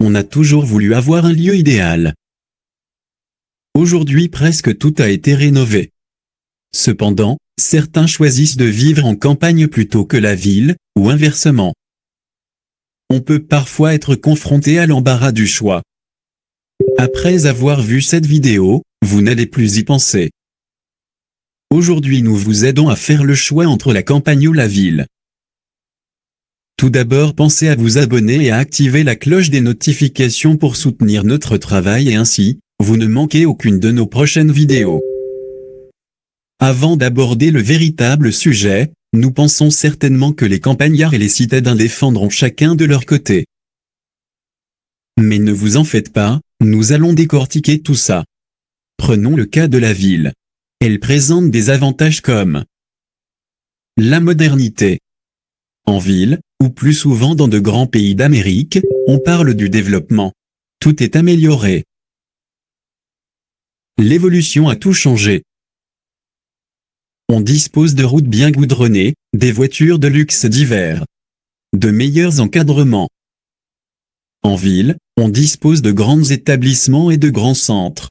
On a toujours voulu avoir un lieu idéal. Aujourd'hui presque tout a été rénové. Cependant, certains choisissent de vivre en campagne plutôt que la ville, ou inversement. On peut parfois être confronté à l'embarras du choix. Après avoir vu cette vidéo, vous n'allez plus y penser. Aujourd'hui nous vous aidons à faire le choix entre la campagne ou la ville. Tout d'abord pensez à vous abonner et à activer la cloche des notifications pour soutenir notre travail et ainsi, vous ne manquez aucune de nos prochaines vidéos. Avant d'aborder le véritable sujet, nous pensons certainement que les campagnards et les citadins défendront chacun de leur côté. Mais ne vous en faites pas, nous allons décortiquer tout ça. Prenons le cas de la ville. Elle présente des avantages comme la modernité. En ville, ou plus souvent dans de grands pays d'Amérique, on parle du développement. Tout est amélioré. L'évolution a tout changé. On dispose de routes bien goudronnées, des voitures de luxe divers, de meilleurs encadrements. En ville, on dispose de grands établissements et de grands centres.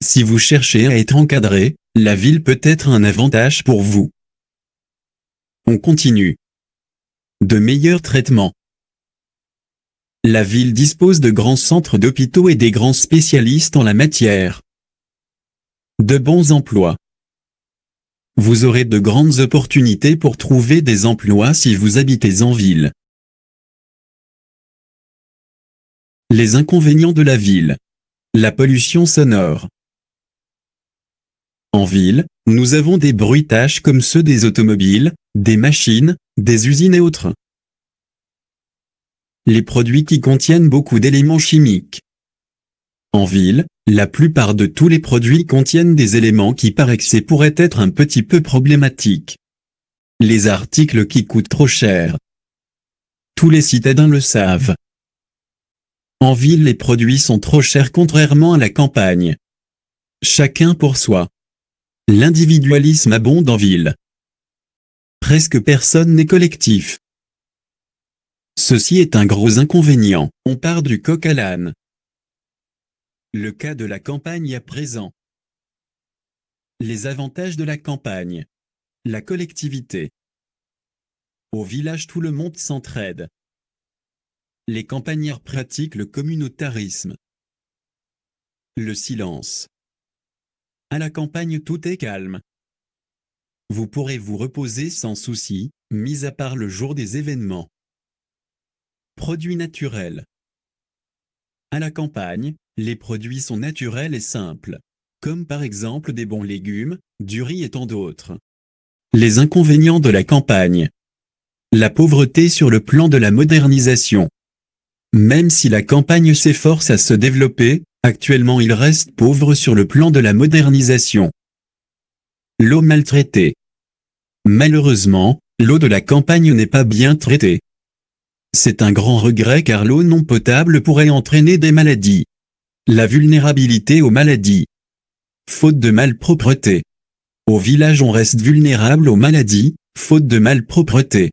Si vous cherchez à être encadré, la ville peut être un avantage pour vous. On continue. De meilleurs traitements. La ville dispose de grands centres d'hôpitaux et des grands spécialistes en la matière. De bons emplois. Vous aurez de grandes opportunités pour trouver des emplois si vous habitez en ville. Les inconvénients de la ville. La pollution sonore. En ville, nous avons des bruitages comme ceux des automobiles, des machines, des usines et autres. Les produits qui contiennent beaucoup d'éléments chimiques. En ville, la plupart de tous les produits contiennent des éléments qui par excès pourraient être un petit peu problématiques. Les articles qui coûtent trop cher. Tous les citadins le savent. En ville les produits sont trop chers contrairement à la campagne. Chacun pour soi. L'individualisme abonde en ville. Presque personne n'est collectif. Ceci est un gros inconvénient, on part du coq à l'âne. Le cas de la campagne à présent. Les avantages de la campagne. La collectivité. Au village tout le monde s'entraide. Les campagnards pratiquent le communautarisme. Le silence. À la campagne tout est calme. Vous pourrez vous reposer sans souci, mis à part le jour des événements. Produits naturels. À la campagne, les produits sont naturels et simples, comme par exemple des bons légumes, du riz et tant d'autres. Les inconvénients de la campagne. La pauvreté sur le plan de la modernisation. Même si la campagne s'efforce à se développer, actuellement il reste pauvre sur le plan de la modernisation. L'eau maltraitée. Malheureusement, l'eau de la campagne n'est pas bien traitée. C'est un grand regret car l'eau non potable pourrait entraîner des maladies. La vulnérabilité aux maladies. Faute de malpropreté. Au village on reste vulnérable aux maladies, faute de malpropreté.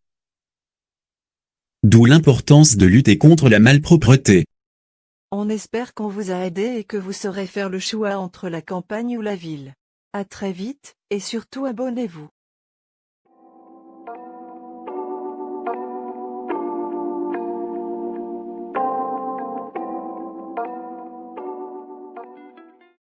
D'où l'importance de lutter contre la malpropreté. On espère qu'on vous a aidé et que vous saurez faire le choix entre la campagne ou la ville. À très vite, et surtout abonnez-vous.